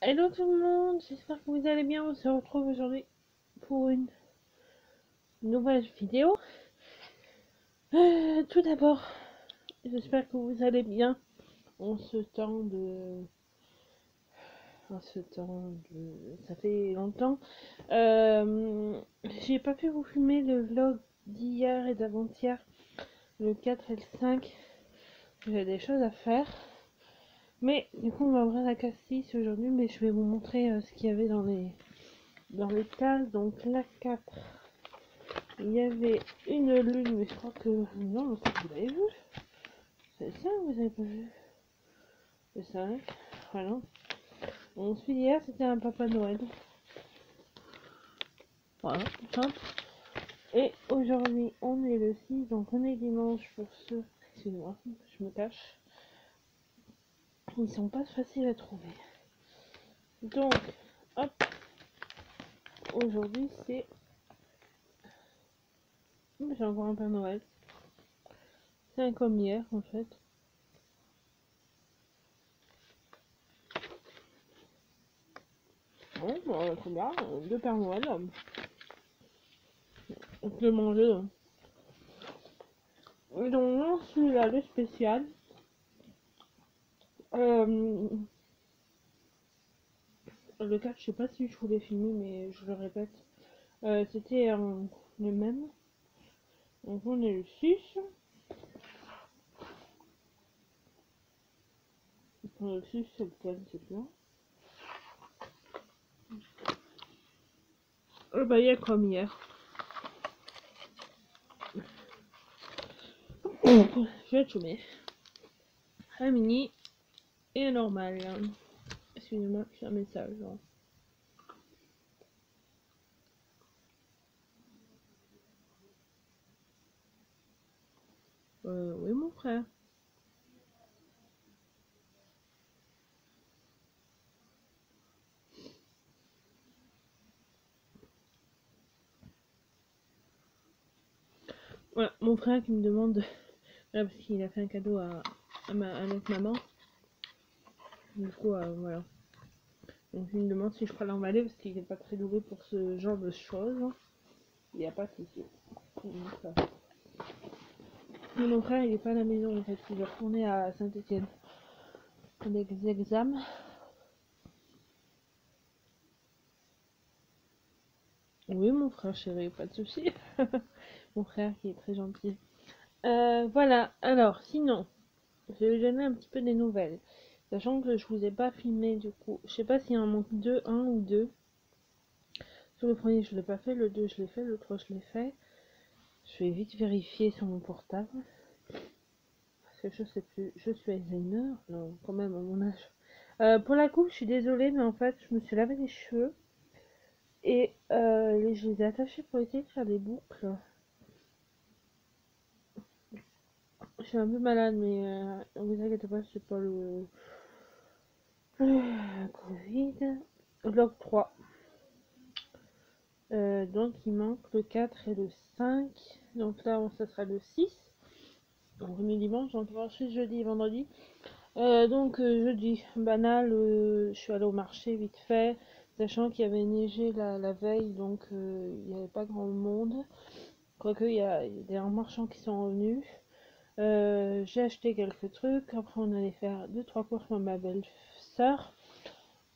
Hello tout le monde, j'espère que vous allez bien. On se retrouve aujourd'hui pour une nouvelle vidéo. Tout d'abord, j'espère que vous allez bien en ce temps de... Ça fait longtemps. J'ai pas pu vous filmer le vlog d'hier et d'avant-hier, le 4 et le 5. J'ai des choses à faire. Mais du coup, on va ouvrir la cassis aujourd'hui, mais je vais vous montrer ce qu'il y avait dans les cases. Donc la 4. Il y avait une lune, mais je crois que... Non, vous l'avez vu. C'est ça, vous avez pas vu. Le 5. Voilà. Ensuite, hier, c'était un Papa Noël. Voilà, simple. Et aujourd'hui, on est le 6, donc on est dimanche pour ceux... Excusez-moi, je me cache. Ils sont pas faciles à trouver. Donc, hop. Aujourd'hui, c'est... J'ai encore un Père Noël. C'est un comme hier, en fait. Bon, bah, c'est bien. Deux Pères Noël. On peut le manger. Hein. Et donc, non, celui-là, le spécial. Euh, le 4, je sais pas si je voulais filmer, mais je le répète. C'était le même. Donc on est le 6. Le 6, c'est lequel, c'est bien. Bah, il y a comme hier. Je vais chômer. Un mini et un normal. Excusez-moi, j'ai un message. Hein. Oui, mon frère. Voilà, mon frère qui me demande. Là, parce qu'il a fait un cadeau à notre maman. Du coup, voilà. Donc, il me demande si je pourrais l'emballer parce qu'il n'est pas très doué pour ce genre de choses. Il n'y a pas de souci. Mon frère, il est pas à la maison en fait. Il est retourné à Saint-Etienne. Pour des examens. Oui, mon frère chéri, pas de souci. Mon frère qui est très gentil. Voilà, alors sinon, je vais vous donner un petit peu des nouvelles. Sachant que je vous ai pas filmé du coup. Je sais pas s'il y en manque deux, un ou deux. Sur le premier, je l'ai pas fait. Le 2, je l'ai fait. Le 3, je l'ai fait. Je vais vite vérifier sur mon portable. Parce que je sais plus. Je suis Alzheimer. Non, quand même, à mon âge. Pour la coupe, je suis désolée, mais en fait, je me suis lavé les cheveux. Et je les ai attachés pour essayer de faire des boucles. Je suis un peu malade, mais vous inquiétez pas, c'est pas le Covid. Log 3. Donc il manque le 4 et le 5. Donc là, ça sera le 6. Donc on est dimanche, donc ensuite jeudi et vendredi. Jeudi, banal, je suis allée au marché vite fait, sachant qu'il y avait neigé la veille, donc il n'y avait pas grand monde. Quoique, il y a des marchands qui sont revenus. J'ai acheté quelques trucs. Après, on allait faire 2-3 courses pour ma belle-sœur.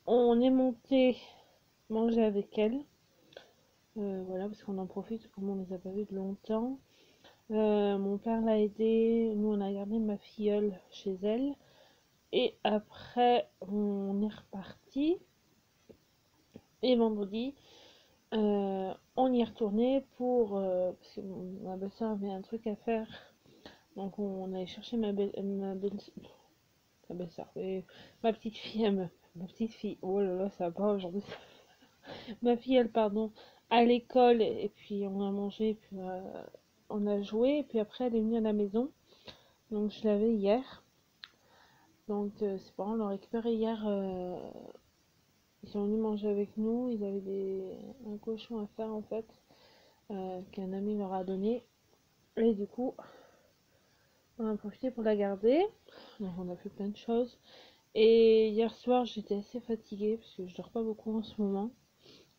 On est monté manger avec elle. Voilà, parce qu'on en profite, comme on les a pas vus de longtemps. Mon père l'a aidé. Nous, on a gardé ma filleule chez elle. Et après, on est reparti. Et vendredi, on y est retourné parce que ma belle-sœur avait un truc à faire. Donc, on allait chercher ma belle-sœur. Ma petite fille, ma petite fille. Oh là là, ça va pas aujourd'hui. Ma fille, elle, pardon, à l'école. Et puis, on a mangé. Et puis, on a joué. Et puis après, elle est venue à la maison. Donc, je l'avais hier. Donc, ses parents l'ont récupéré hier. Ils sont venus manger avec nous. Ils avaient un cochon à faire, en fait. Qu'un ami leur a donné. Et du coup, on a profité pour la garder. Donc, on a fait plein de choses. Et hier soir, j'étais assez fatiguée parce que je dors pas beaucoup en ce moment.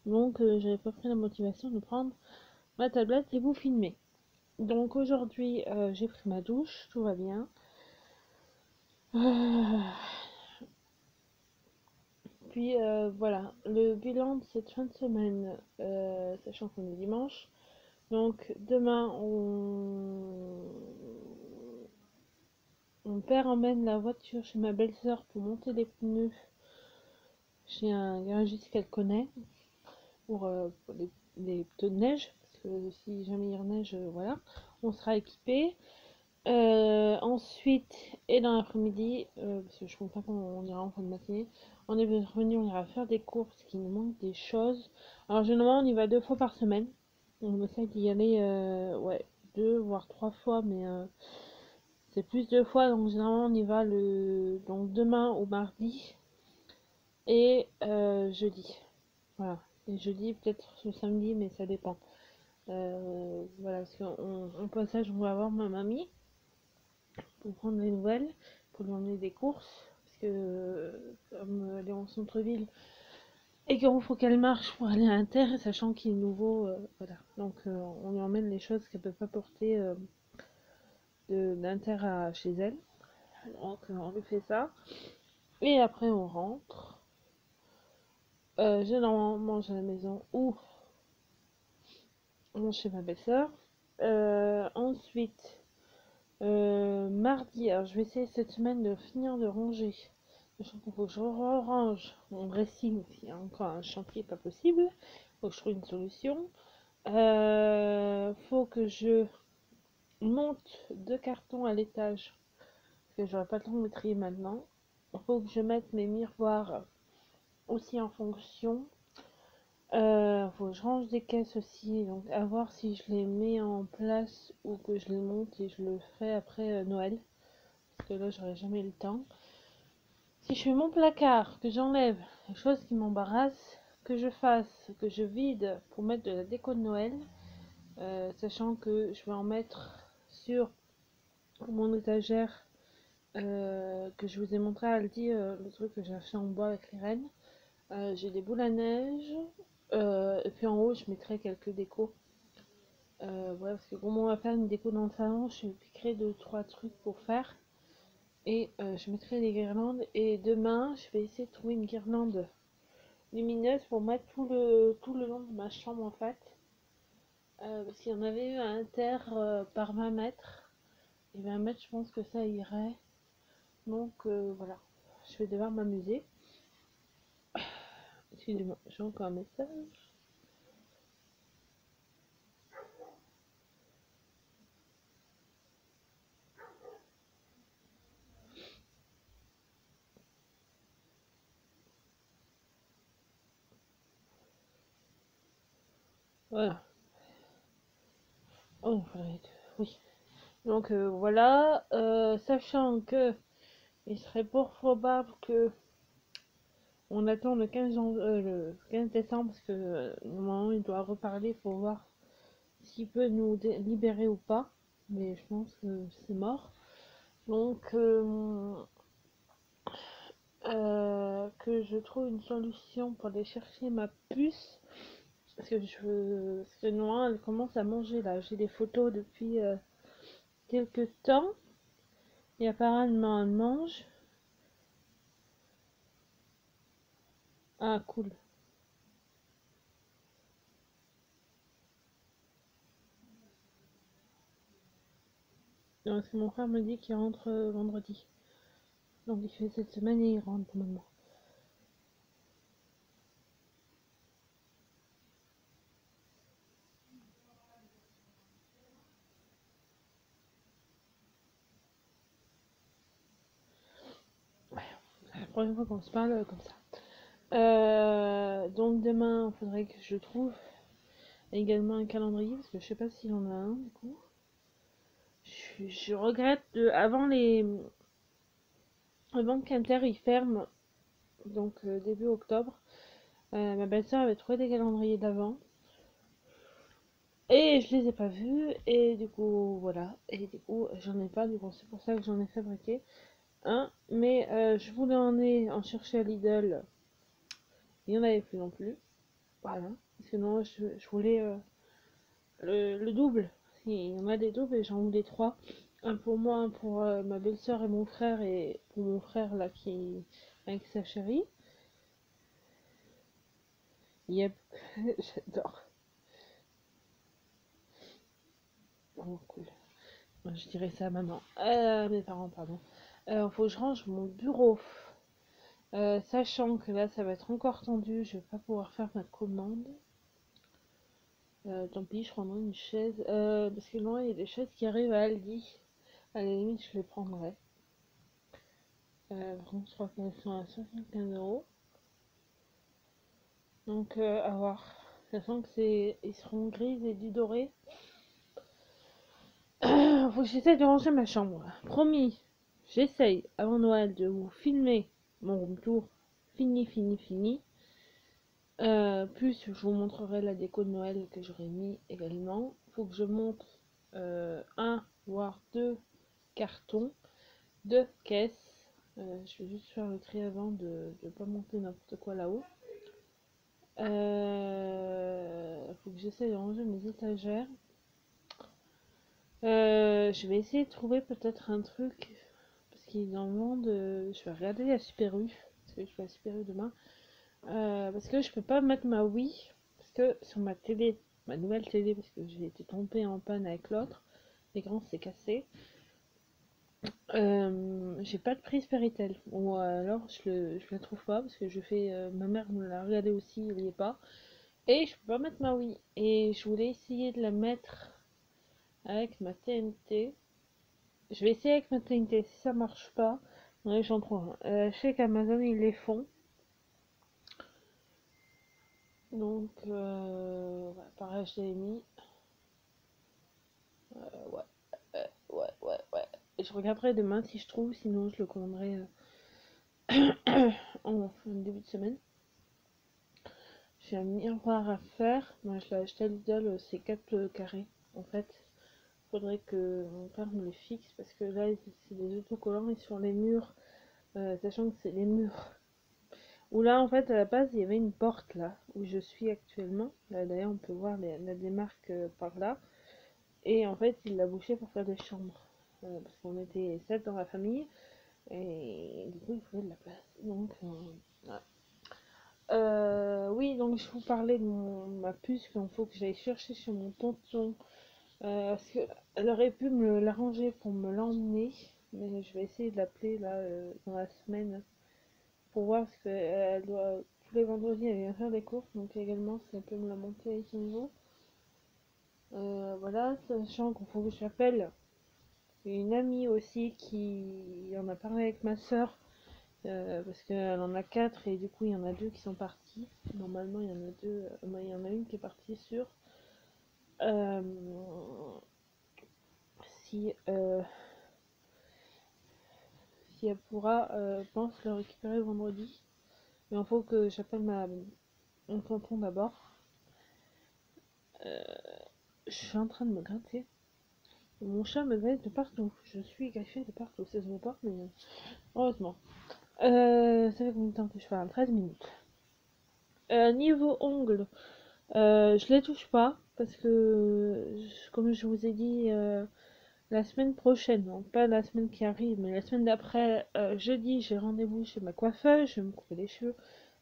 Donc, j'avais pas pris la motivation de prendre ma tablette et vous filmer. Donc aujourd'hui, j'ai pris ma douche, tout va bien. Ah. Puis voilà, le bilan de cette fin de semaine, sachant qu'on est dimanche. Donc demain, mon père emmène la voiture chez ma belle-sœur pour monter les pneus chez un garagiste qu'elle connaît pour les pneus de neige. Parce que si jamais il neige, voilà, on sera équipé. Ensuite, et dans l'après-midi, parce que je comprends pas qu'on ira en fin de matinée, on est revenu, on ira faire des courses parce qu'il nous manque des choses. Alors généralement on y va 2 fois par semaine. On essaie d'y aller ouais, 2 voire 3 fois, mais c'est plus 2 fois, donc généralement on y va donc demain ou mardi et jeudi. Voilà. Et jeudi, peut-être le samedi, mais ça dépend. Voilà, parce qu'en passage, on va voir ma mamie pour prendre des nouvelles, pour lui emmener des courses, parce que comme elle est en centre-ville et qu'il faut qu'elle marche pour aller à Inter, sachant qu'il est nouveau, voilà. Donc on lui emmène les choses qu'elle peut pas porter d'Inter à chez elle. Donc on lui fait ça. Et après on rentre. Généralement on mange à la maison ou on mange chez ma belle-sœur. Ensuite, mardi, alors je vais essayer cette semaine de finir de ranger. Sachant qu'il faut que je range mon dressing, il y a encore un chantier pas possible. Faut que je trouve une solution. Faut que je monte 2 cartons à l'étage. Parce que j'aurai pas le temps de les trier maintenant. Faut que je mette mes miroirs aussi en fonction. Faut que je range des caisses aussi. Donc à voir si je les mets en place ou que je les monte et je le ferai après Noël. Parce que là j'aurai jamais le temps. Si je fais mon placard, que j'enlève les choses qui m'embarrassent, que je fasse, que je vide pour mettre de la déco de Noël, sachant que je vais en mettre sur mon étagère que je vous ai montré à Aldi, le truc que j'ai acheté en bois avec les rennes. J'ai des boules à neige, et puis en haut je mettrai quelques décos. Voilà, parce que comme on va faire une déco dans le salon, je piquerai 2-3 trucs pour faire. Et je mettrai des guirlandes. Et demain, je vais essayer de trouver une guirlande lumineuse pour mettre tout le long de ma chambre en fait. Parce qu'il y en avait eu à Inter par 20 mètres. Et 20 mètres, je pense que ça irait. Donc voilà, je vais devoir m'amuser. Excusez-moi, j'ai encore un message. Voilà. Oh, oui. Donc voilà, sachant que il serait fort probable que on attend le 15 décembre parce que normalement il doit reparler pour voir s'il peut nous libérer ou pas. Mais je pense que c'est mort. Donc que je trouve une solution pour aller chercher ma puce. Parce que Noah, elle commence à manger là. J'ai des photos depuis quelques temps. Et apparemment, elle mange. Ah, cool. Non, parce que mon frère me dit qu'il rentre vendredi. Donc il fait cette semaine et il rentre normalement. C'est la première fois qu'on se parle comme ça. Donc demain, il faudrait que je trouve également un calendrier, parce que je sais pas s'il y en a un du coup. Je regrette avant qu'Inter il ferme, donc début octobre, ma belle-sœur avait trouvé des calendriers d'avant. Et je les ai pas vus, et du coup, voilà. Et du coup, j'en ai pas, du coup, c'est pour ça que j'en ai fabriqué. hein, mais je voulais en chercher à Lidl, il n'y en avait plus non plus, voilà, parce que non, je voulais le double, il y en a des doubles et j'en voulais trois, un pour moi, un pour ma belle-sœur et mon frère, et pour mon frère là qui avec sa chérie. Yep, j'adore. Oh, cool. Moi, je dirais ça à maman. Mes parents, pardon. Faut que je range mon bureau. Sachant que là, ça va être encore tendu, je vais pas pouvoir faire ma commande. Tant pis, je prendrai une chaise. Parce que non, il y a des chaises qui arrivent à Aldi. À la limite, je les prendrai. Par contre, je crois qu'elles sont à 75 €. Donc, à voir. Sachant que ils seront grises et du doré. Faut que j'essaie de ranger ma chambre. Promis, j'essaye avant Noël de vous filmer mon room tour. Fini, fini, fini. Plus je vous montrerai la déco de Noël que j'aurais mis également. Faut que je monte un voire deux cartons, deux caisses. Je vais juste faire le tri avant de ne pas monter n'importe quoi là-haut. Faut que j'essaie de ranger mes étagères. Je vais essayer de trouver peut-être un truc parce qu'ils en vendent. Je vais regarder la Super U parce que je vais à Super U demain. Parce que je peux pas mettre ma Wii parce que sur ma télé, ma nouvelle télé, parce que j'ai été tombée en panne avec l'autre, l'écran s'est cassé. J'ai pas de prise Péritel, ou alors je la trouve pas parce que ma mère me l'a regardé aussi, il y est pas, et je peux pas mettre ma Wii. Et je voulais essayer de la mettre avec ma TNT. Je vais essayer avec ma TNT. Si ça marche pas, ouais, j'en trouve un. Je sais qu'Amazon ils les font. Donc, ouais, pareil, je l'ai mis. Ouais, ouais. Et je regarderai demain si je trouve, sinon je le commanderai en début de semaine. J'ai un miroir à faire. Moi, je l'ai acheté à Lidl, c'est 4 carrés. En fait, faudrait que mon père me les fixe parce que là, c'est des autocollants et sur les murs, sachant que c'est les murs. Où là, en fait, à la base, il y avait une porte là où je suis actuellement. Là, d'ailleurs, on peut voir la démarque par là. Et en fait, il l'a bouché pour faire des chambres. Parce qu'on était 7 dans la famille. Et du coup, il fallait de la place. Donc, voilà. Oui, donc je vous parlais de ma puce qu'il faut que j'aille chercher chez mon tonton. Parce qu'elle aurait pu me l'arranger pour me l'emmener. Mais je vais essayer de l'appeler là dans la semaine pour voir parce qu'elle doit tous les vendredis elle vient faire des courses. Donc également si elle peut me la monter à son jour. Voilà, sachant qu'il faut que j'appelle une amie aussi qui en a parlé avec ma soeur. Parce qu'elle en a 4 et du coup il y en a 2 qui sont partis. Normalement il y en a deux, il y en a une qui est partie sûre. Euh, si, si elle pourra, pense le récupérer vendredi. Mais il faut que j'appelle mon tonton d'abord. Je suis en train de me gratter. Mon chat me baisse de partout. Je suis cachée de partout. Ça se voit pas, mais heureusement. Ça fait combien de temps que je parle? 13 minutes. Niveau ongles, je les touche pas parce que, comme je vous ai dit, la semaine prochaine, non pas la semaine qui arrive, mais la semaine d'après, jeudi, j'ai rendez-vous chez ma coiffeuse. Je vais me couper les cheveux.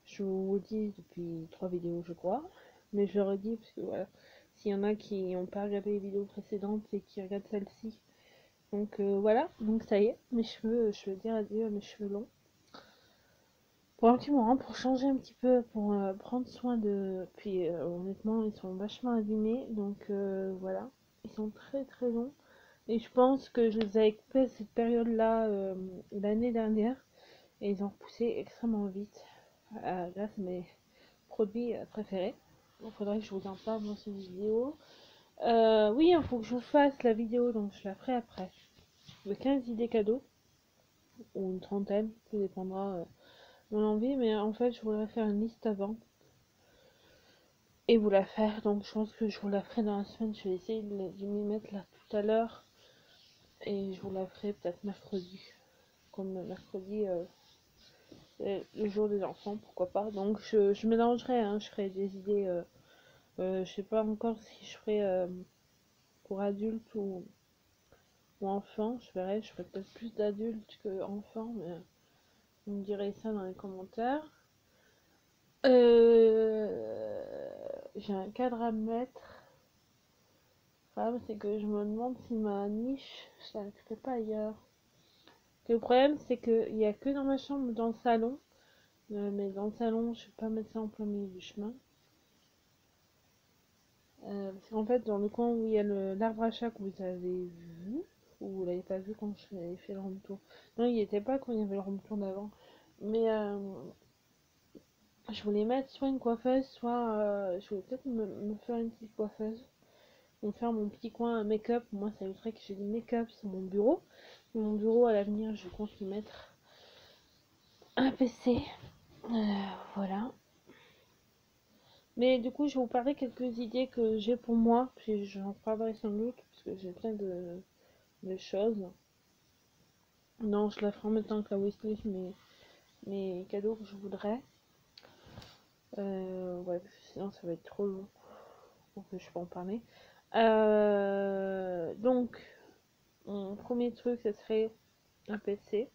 Je vous le dis depuis 3 vidéos, je crois. Mais je le redis parce que voilà, s'il y en a qui n'ont pas regardé les vidéos précédentes et qui regardent celle-ci. Donc voilà, donc ça y est, mes cheveux, je veux dire adieu à mes cheveux longs. Pour un petit moment, pour changer un petit peu, pour prendre soin de... Puis honnêtement, ils sont vachement abîmés, donc voilà. Ils sont très très longs. Et je pense que je les ai coupés à cette période-là l'année dernière. Et ils ont repoussé extrêmement vite. Grâce à mes produits préférés. Il faudrait que je vous en parle dans cette vidéo. Oui, il faut que je vous fasse la vidéo, donc je la ferai après. De 15 idées cadeaux. Ou une trentaine, ça dépendra mon envie, mais en fait je voudrais faire une liste avant et vous la faire, donc je pense que je vous la ferai dans la semaine. Je vais essayer de m'y mettre là tout à l'heure et je vous la ferai peut-être mercredi. comme mercredi, le jour des enfants, pourquoi pas. Donc je mélangerai, hein, je ferai des idées, je sais pas encore si je ferai pour adultes ou enfants, je verrai, je ferai peut-être plus d'adultes que enfants, mais vous me direz ça dans les commentaires. J'ai un cadre à mettre. Le problème, c'est que je me demande si ma niche, je la mettrai pas ailleurs. Le problème, c'est qu'il n'y a que dans ma chambre, dans le salon. Mais dans le salon, je vais pas mettre ça en plein milieu du chemin. Parce qu'en fait, dans le coin où il y a l'arbre à chat que vous avez vu, ou vous l'avez pas vu quand j'avais fait le room tour. Non, il n'y était pas quand il y avait le room tour d'avant. Mais je voulais mettre soit une coiffeuse, soit je voulais peut-être me faire une petite coiffeuse. Me faire mon petit coin make-up. Moi, ça éviterait que j'ai du make-up sur mon bureau. Mon bureau, à l'avenir, je compte y mettre un PC. Voilà. Mais du coup, je vais vous parler quelques idées que j'ai pour moi. Puis j'en parlerai sans doute, parce que j'ai plein de choses. Non, je la ferai en même temps que la wishlist, mes cadeaux que je voudrais. Ouais, parce que sinon ça va être trop long. Donc je peux en parler. Donc, mon premier truc, ce serait un PC.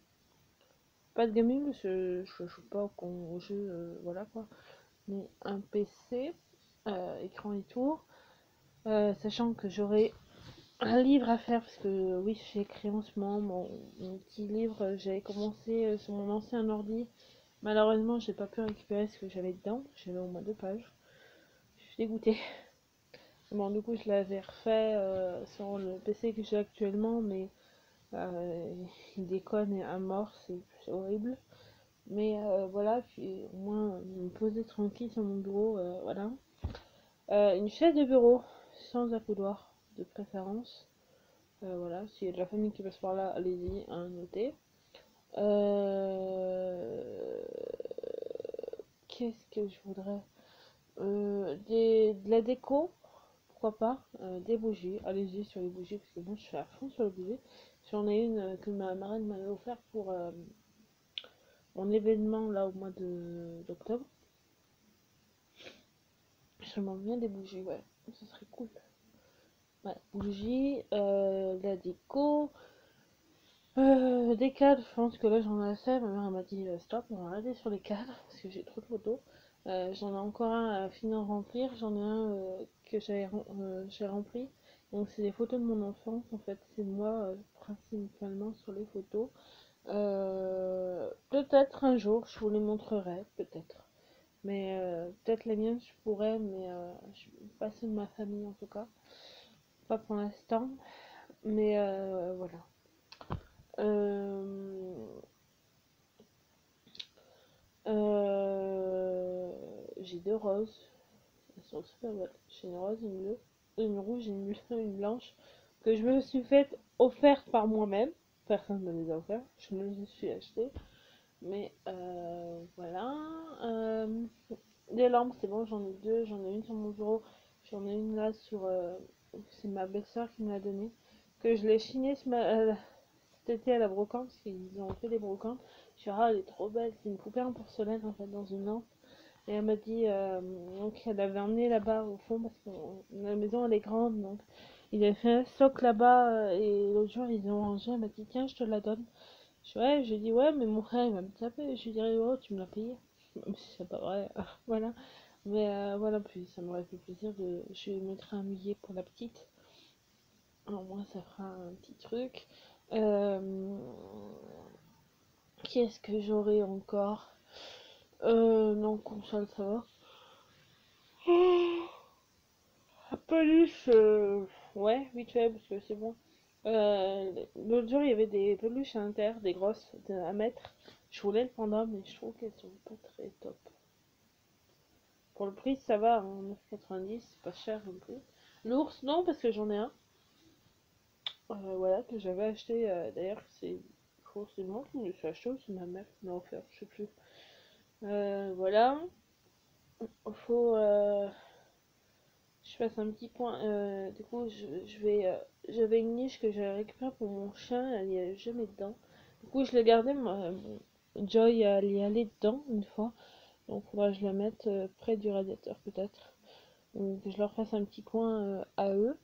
Pas de gaming, parce que je joue pas au jeu, voilà quoi. Mais un PC, écran et tout. Sachant que j'aurai un livre à faire, parce que oui, j'ai écrit en ce moment mon petit livre. J'avais commencé sur mon ancien ordi. Malheureusement, j'ai pas pu récupérer ce que j'avais dedans. J'avais au moins 2 pages. Je suis dégoûtée. Bon, du coup, je l'avais refait sur le PC que j'ai actuellement, mais il déconne à mort, c'est horrible. Mais voilà, puis au moins me poser tranquille sur mon bureau, voilà. Une chaise de bureau sans accoudoir, de préférence. Voilà, s'il y a de la famille qui passe par là, allez-y, à noter. Euh, Qu'est-ce que je voudrais de la déco, pourquoi pas. Des bougies, allez-y sur les bougies, parce que moi je suis à fond sur les bougies. J'en ai une que ma marraine m'avait offert pour mon événement là au mois d'octobre. Je m'en bien des bougies, ouais, ça serait cool. Ouais, bougies, de la déco, des cadres. Je pense que là j'en ai assez. Ma mère m'a dit stop, on va arrêter sur les cadres parce que j'ai trop de photos. J'en ai encore un à finir de remplir. J'en ai un que j'ai rempli. Donc c'est des photos de mon enfance en fait. C'est moi principalement sur les photos. Peut-être un jour je vous les montrerai, peut-être. Mais peut-être les miennes je pourrais, mais pas ceux de ma famille en tout cas. Pas pour l'instant. Mais voilà. Euh, j'ai 2 roses. Elles sont super belles. J'ai une rose, une bleue, une rouge et une blanche que je me suis faite offerte par moi-même. Personne ne me les a offertes. Je me les suis achetées. Mais voilà. Des lampes, c'est bon, j'en ai 2. J'en ai une sur mon bureau. J'en ai une là sur. C'est ma belle-sœur qui me l'a donnée. Que je l'ai chinée cet été à la brocante. Parce qu'ils ont fait des brocantes. Je suis ah, elle est trop belle. C'est une poupée en porcelaine en fait, dans une lampe. Et elle m'a dit donc elle avait emmené là-bas au fond parce que la maison elle est grande donc il avait fait un stock là-bas et l'autre jour ils ont rangé. Elle m'a dit tiens je te la donne. Ouais, j'ai dit ouais mais mon frère il va me taper. Je lui dirais oh tu me l'as payé. Même si c'est pas vrai. Voilà. Mais voilà puis ça m'aurait fait plaisir de. Je lui mettrai un billet pour la petite. Alors moi ça fera un petit truc. Euh... Qu'est-ce que j'aurai encore? Non console ça va. Peluche, ouais, vite fait, parce que c'est bon. L'autre jour, il y avait des peluches à l'intérieur, des grosses, à mettre. Je voulais le panda, mais je trouve qu'elles sont pas très top. Pour le prix, ça va, hein, 9,90, c'est pas cher non plus. L'ours, non, parce que j'en ai un. Voilà, que j'avais acheté, d'ailleurs, c'est moi qui me l'ai acheté ou c'est ma mère qui m'a offert, je sais plus. Voilà. Faut, je fasse un petit point. Du coup, je vais. J'avais une niche que j'ai récupérée pour mon chien. Elle y est jamais dedans. Du coup, je l'ai gardé, moi, Joy elle y allait dedans une fois. Donc, faudra que je la mette près du radiateur peut-être. Ou que je leur fasse un petit coin à eux.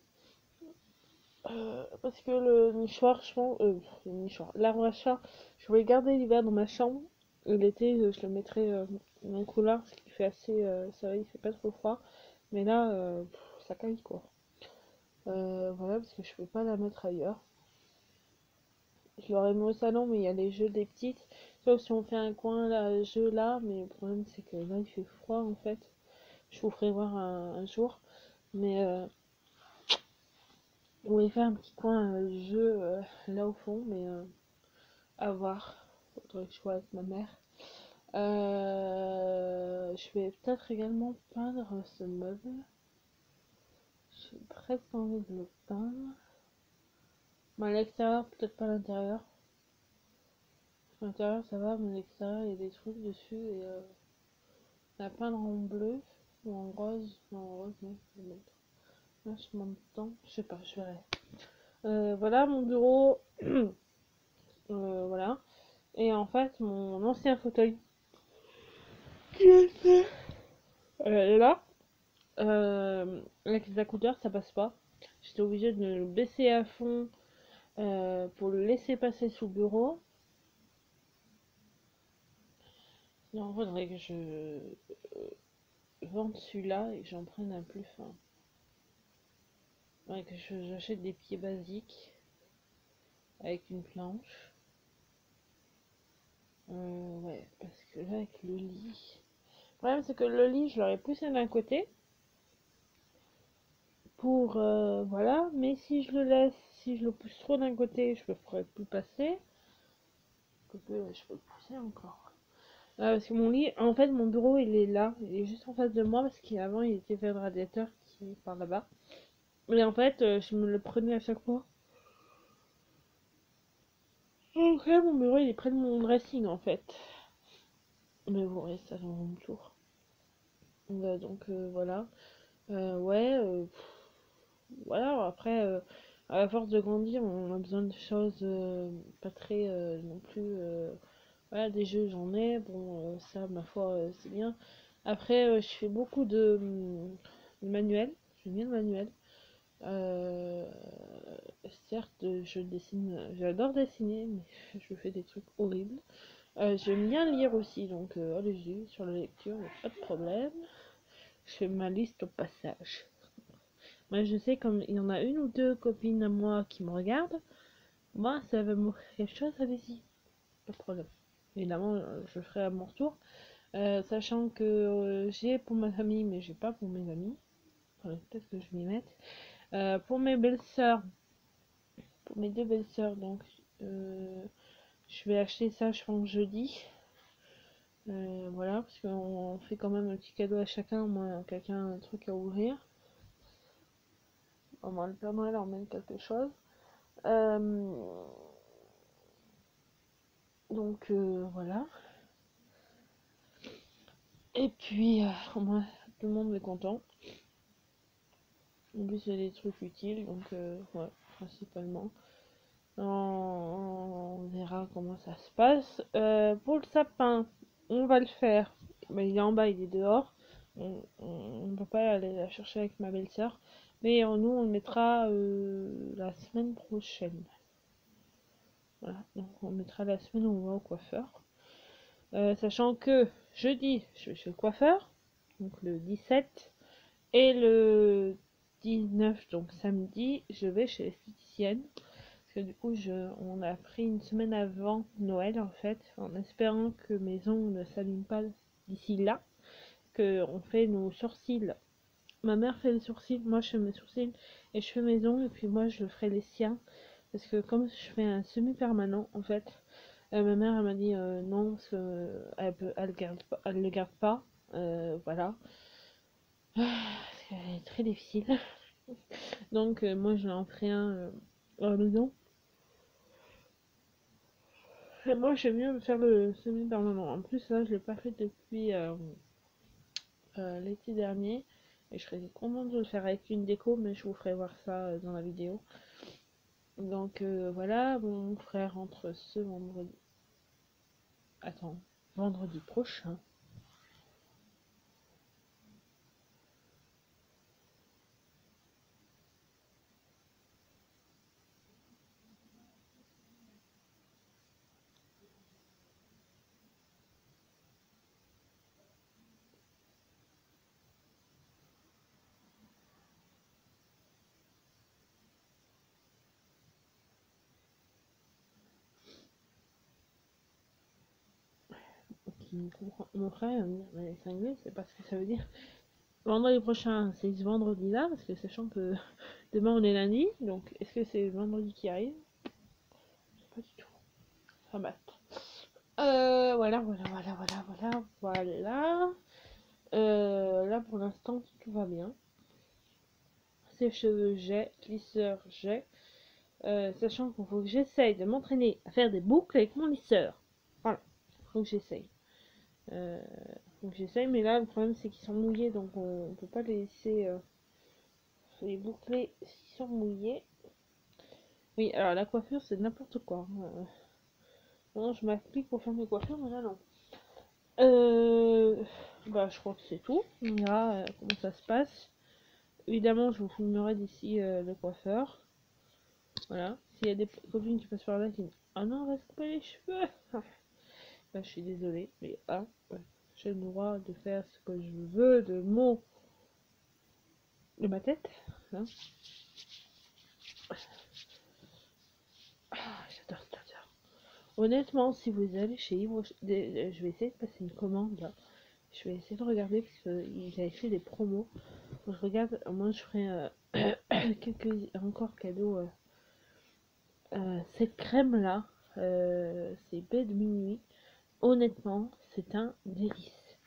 Parce que le nichoir, je pense, le nichoir, l'arbre à chat, je voulais garder l'hiver dans ma chambre. Et l'été, je le mettrai dans le couloir, ce qui fait assez, ça va, il fait pas trop froid. Mais là, ça caille quoi. Voilà, parce que je peux pas la mettre ailleurs. Je l'aurais mis au salon, mais il y a les jeux des petites. Sauf si on fait un coin là, jeu là, mais le problème c'est que là il fait froid en fait. Je vous ferai voir un jour. Mais on voulait faire un petit coin jeu là au fond, mais à voir. Faudrait que je vois avec ma mère. Je vais peut-être également peindre ce meuble. J'ai presque envie de le peindre. Bon, à l'extérieur, peut-être pas à l'intérieur. À l'intérieur, ça va, mais à l'extérieur, il y a des trucs dessus et la peindre en bleu ou en rose. Non, en rose, non, je vais mettre vachement de temps. Je sais pas, je verrai. Voilà mon bureau. Voilà. Et en fait, mon ancien fauteuil qui était là, avec les accouteurs, ça passe pas. J'étais obligée de le baisser à fond pour le laisser passer sous le bureau. Non, il faudrait que je vende celui-là et que j'en prenne un plus fin. Ouais, que j'achète des pieds basiques avec une planche. Ouais, parce que là, avec le lit. Le problème, c'est que le lit, je l'aurais poussé d'un côté pour. Voilà, mais si je le laisse, si je le pousse trop d'un côté, je ne le ferai plus passer. Je peux le pousser encore. Parce que mon lit, en fait, mon bureau, il est là. Il est juste en face de moi parce qu'avant, il était fait de radiateur qui est par là-bas. Mais en fait, je me le prenais à chaque fois. Donc là, mon bureau, il est près de mon dressing, en fait. Mais bon, ouais, ça dans mon tour. Donc voilà. Ouais, voilà, après, à force de grandir, on a besoin de choses pas très non plus. Voilà, des jeux, j'en ai. Bon, ça, ma foi, c'est bien. Après, je fais beaucoup de manuels. J'aime bien le manuel. Euh, Certes, je dessine, j'adore dessiner, mais je fais des trucs horribles. J'aime bien lire aussi, donc allez-y, sur la lecture, y a pas de problème. Je fais ma liste au passage. Moi, je sais, comme il y en a une ou deux copines à moi qui me regardent, moi, ça va m'offrir quelque chose, allez-y, pas de problème. Évidemment, je ferai à mon retour. Sachant que j'ai pour ma famille, mais j'ai pas pour mes amis. Faudrait peut-être que je m'y mette. Pour mes belles-sœurs, pour mes deux belles-sœurs, donc je vais acheter ça, je pense, jeudi. Voilà, parce qu'on fait quand même un petit cadeau à chacun, moi, quelqu'un un truc à ouvrir. Au moins, le Père Noël emmène quelque chose. Euh, donc voilà. Et puis, au moins, tout le monde est content. En plus, c'est des trucs utiles, donc ouais, principalement. On verra comment ça se passe. Pour le sapin, on va le faire. Mais il est en bas, il est dehors. On ne peut pas aller la chercher avec ma belle-sœur. Mais nous, on le mettra la semaine prochaine. Voilà, donc on mettra la semaine où on va au coiffeur. Sachant que jeudi, je vais chez le coiffeur. Donc le 17. Et le 19, donc samedi, je vais chez l'esthéticienne. Parce que du coup, on a pris une semaine avant Noël, en fait, en espérant que mes ongles ne s'allument pas d'ici là. Que on fait nos sourcils. Ma mère fait les sourcils, moi je fais mes sourcils et je fais mes ongles, et puis moi je ferai les siens. Parce que comme je fais un semi-permanent, en fait, ma mère elle m'a dit non, parce que elle le garde pas. Voilà. C'est très difficile. Donc moi j'en ferai un à la maison. Et moi j'aime mieux faire le semi-permanent. En plus là je l'ai pas fait depuis l'été dernier. Et je serais contente de le faire avec une déco, mais je vous ferai voir ça dans la vidéo. Donc voilà, mon frère rentre ce vendredi. Attends, vendredi prochain. Qui comprend. Mon frère va me dire, mais c'est anglais, c'est pas ce que ça veut dire. Vendredi prochain, c'est ce vendredi-là, parce que sachant que demain on est lundi, donc est-ce que c'est vendredi qui arrive? Je sais pas du tout. Enfin bref. Voilà. Là pour l'instant tout va bien. Sèche-cheveux j'ai, lisseur j'ai. Sachant qu'il faut que j'essaye de m'entraîner à faire des boucles avec mon lisseur. Voilà, faut que j'essaye. Donc j'essaye, mais là le problème c'est qu'ils sont mouillés, donc on peut pas les laisser les boucler s'ils sont mouillés. Oui, alors la coiffure c'est n'importe quoi. Non, je m'applique pour faire mes coiffures, mais là non. Euh, Bah je crois que c'est tout. On verra comment ça se passe. Évidemment, je vous filmerai d'ici le coiffeur. Voilà. S'il y a des copines qui passent par là qui disent ah non, reste pas les cheveux. Bah, je suis désolée, mais ouais, j'ai le droit de faire ce que je veux de ma tête. Hein. J'adore cette odeur. Honnêtement, si vous allez chez Yves, je vais essayer de passer une commande là. Je vais essayer de regarder parce qu'ils avaient fait des promos. Je regarde, moi je ferai quelques encore cadeaux. Cette crème là, c'est baie de minuit. Honnêtement, c'est un délice.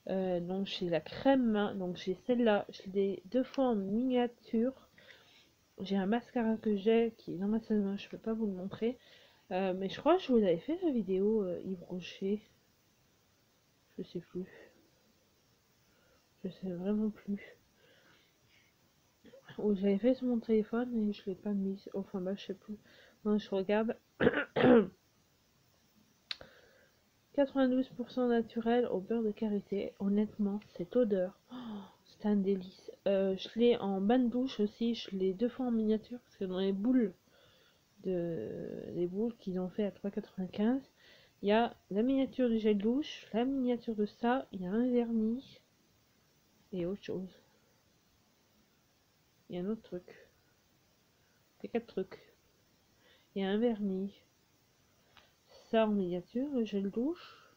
Donc j'ai la crème main, donc j'ai celle-là, je l'ai 2 fois en miniature. J'ai un mascara que j'ai qui est dans ma salle de bain, je peux pas vous le montrer. Mais je crois que je vous avais fait la vidéo Yves Rocher. Je sais plus. Je sais vraiment plus. Ou j'avais fait sur mon téléphone et je l'ai pas mise. Enfin bah je sais plus. Non, je regarde. 92% naturel au beurre de karité. Honnêtement, cette odeur, c'est un délice. Je l'ai en bain de bouche aussi. Je l'ai 2 fois en miniature parce que dans les boules qu'ils ont fait à 3,95, il y a la miniature du gel douche, la miniature de ça, il y a un vernis et autre chose. Il y a un autre truc. C'est 4 trucs. Il y a un vernis. Ça en miniature, le gel douche.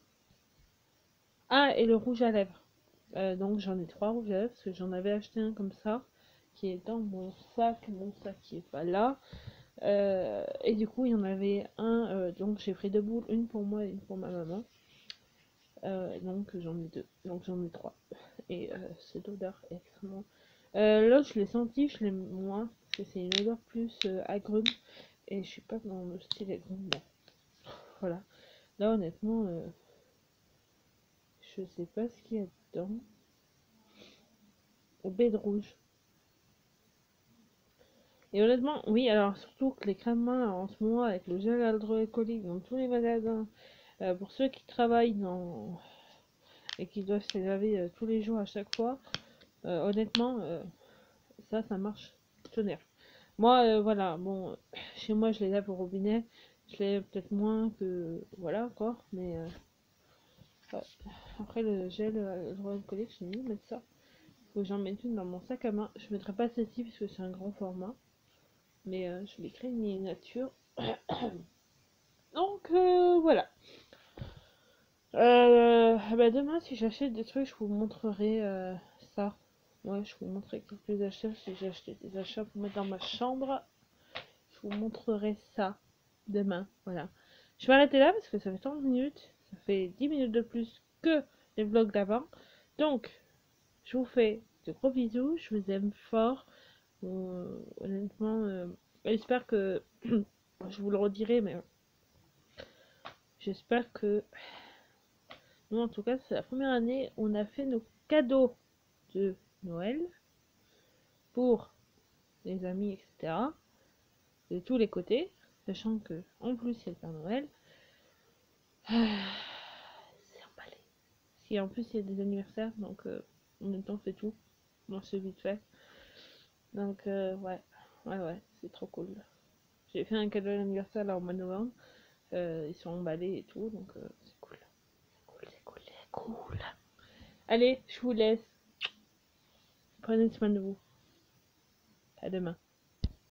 Ah, et le rouge à lèvres. Donc j'en ai 3 rouges à lèvres parce que j'en avais acheté un comme ça qui est dans mon sac qui est pas là. Et du coup il y en avait un, donc j'ai pris 2 boules, une pour moi et une pour ma maman. Donc j'en ai 2, donc j'en ai 3. Et cette odeur est extrêmement... Là je l'ai senti, je l'aime moins parce que c'est une odeur plus agrume et je suis pas dans le style agrume. Bon. Voilà. Là honnêtement, je sais pas ce qu'il y a dedans. Au baie de rouge. Et honnêtement, oui, alors surtout que les crèmes mains en ce moment avec le gel hydroalcoolique dans tous les magasins, pour ceux qui travaillent dans et qui doivent se laver tous les jours à chaque fois, honnêtement, ça marche tonnerre. Moi, voilà, bon, chez moi je les lave au robinet, je les lave peut-être moins que, voilà, encore, mais ouais. Après le gel hydroalcoolique, j'ai mis mettre ça. Faut que j'en mette une dans mon sac à main. Je mettrai pas celle-ci parce que c'est un grand format. Mais je l'ai créé une miniature. Donc voilà. Bah demain, si j'achète des trucs, je vous montrerai ça. Ouais, je vous montrerai quelques achats. Si j'ai acheté des achats pour mettre dans ma chambre, je vous montrerai ça demain. Voilà. Je vais arrêter là parce que ça fait 30 minutes. Ça fait 10 minutes de plus que les vlogs d'avant. Donc, je vous fais de gros bisous. Je vous aime fort. Honnêtement, j'espère que je vous le redirai, mais j'espère que nous, en tout cas, c'est la première année où on a fait nos cadeaux de Noël pour les amis, etc. de tous les côtés, sachant que en plus c'est le Père Noël. C'est emballé. Si en plus il y a des anniversaires, donc en même temps c'est tout. Moi c'est vite fait. Donc ouais, c'est trop cool. J'ai fait un cadeau d'anniversaire là au mois de novembre. Ils sont emballés et tout, donc c'est cool. C'est cool. Allez, je vous laisse. Prenez soin de vous. À demain.